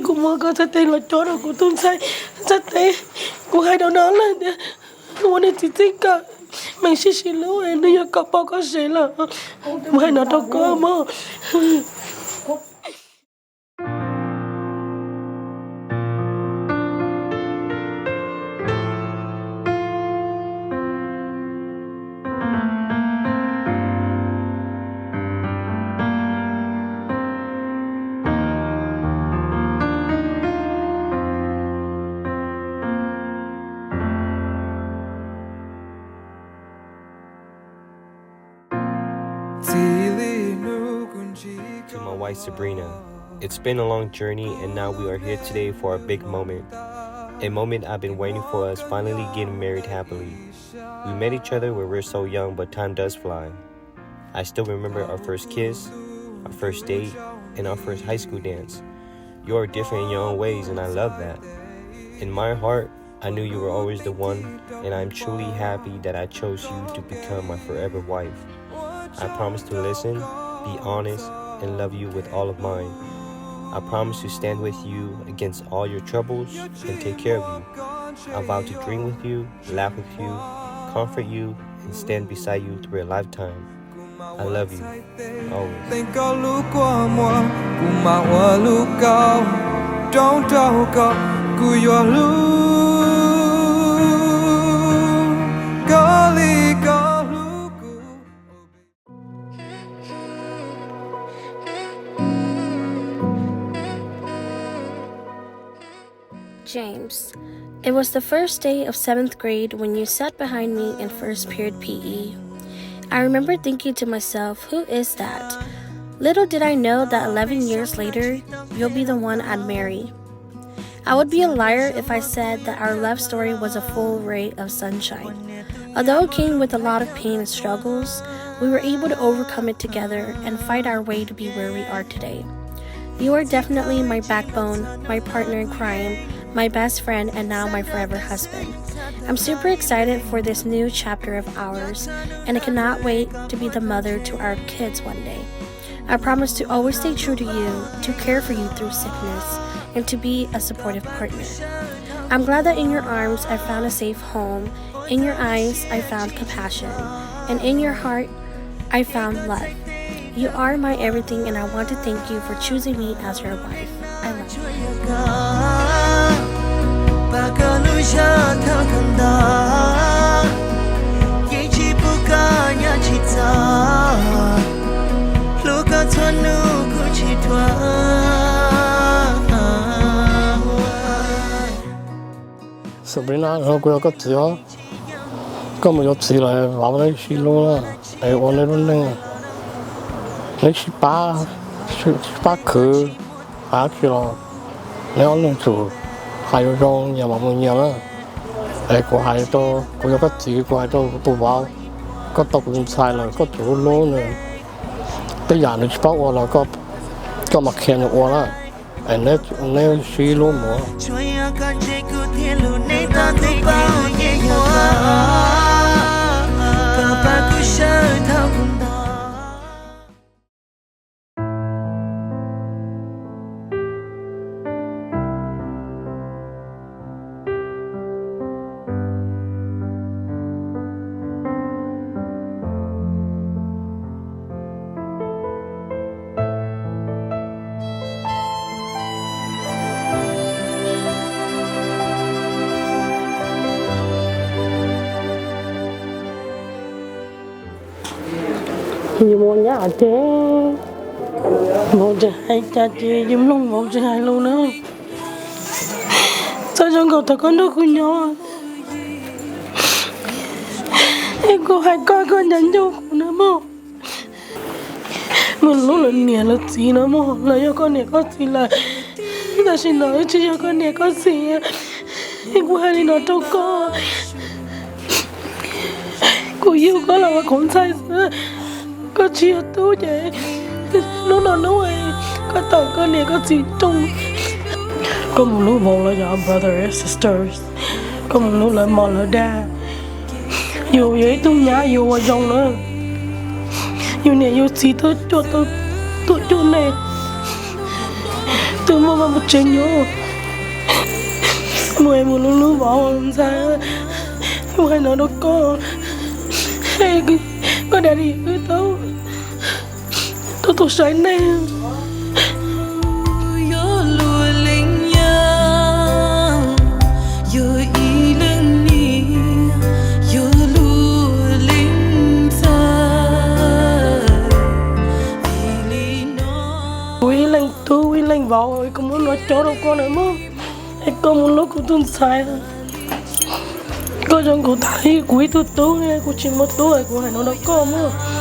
Cô mua có sạch tên là chó rồi cô tuôn say sạch tên cô hay đâu đó là cô này chỉ thích cả mình xí lúa em bây giờ có bao có sẽ là hay nó đâu có mà To my wife Sabrina, it's been a long journey and now we are here today for a big moment. A moment I've been waiting for, us finally getting married happily. We met each other when we were so young, but time does fly. I still remember our first kiss, our first date, and our first high school dance. You are different in your own ways and I love that. In my heart, I knew you were always the one, and I'm truly happy that I chose you to become my forever wife. I promise to listen, be honest, and love you with all of mine. I promise to stand with you against all your troubles and take care of you. I vow to dream with you, laugh with you, comfort you, and stand beside you through a lifetime. I love you, always. James, it was the first day of 7th grade when you sat behind me in first period PE. I remember thinking to myself, who is that? Little did I know that 11 years later, you'll be the one I'd marry. I would be a liar if I said that our love story was a full ray of sunshine. Although it came with a lot of pain and struggles, we were able to overcome it together and fight our way to be where we are today. You are definitely my backbone, my partner in crime, my best friend, and now my forever husband. I'm super excited for this new chapter of ours, and I cannot wait to be the mother to our kids one day. I promise to always stay true to you, to care for you through sickness, and to be a supportive partner. I'm glad that in your arms I found a safe home, in your eyes I found compassion, and in your heart I found love. You are my everything, and I want to thank you for choosing me as your wife. I love you. Sabrina, nó quên có gì đó, có một chút gì là vào đây xí luôn là, để ôn lên luôn nè, lấy xí ba khử, ba kilo, lấy ôn lên chủ, hai đứa rong nhà mọi người đó, để của hai đứa có có gì của hai đứa tụ vào, có tập lên sai là có chủ luôn nè, bây giờ nó chỉ bảo ôn là có mặc khen được ôn là, anh lấy xí luôn mà. Nhiều món nhá thế một hai cha chị dùm luôn một hai luôn nữa sao trong cậu ta con đâu không nhỏ em cô hai con nhắn cho nữa mà mình lúc là nè là gì nữa mà là cho con này có gì là ta xin nói chứ cho con này có gì em cô hai đi nói cho cô yêu có là con sai nữa có chia tốt vậy lúc nào nói có tàu có này có gì trong có một lúc một là nhỏ brother and sisters có một lúc là mò là đa dù vậy tôi nhá dù ở trong nữa dù này dù gì tôi cho tôi chỗ này tôi mà mua mà một chuyện nhớ mua em một lú bỏ không sao mua hai nó đâu có để đi cứ tao say nè Quy lên vào rồi con muốn nói chó đâu con nữa mà con muốn lúc con tuân sai con chẳng có thấy quý tu nghe cô chỉ một tuổi của hai nó đâu có mà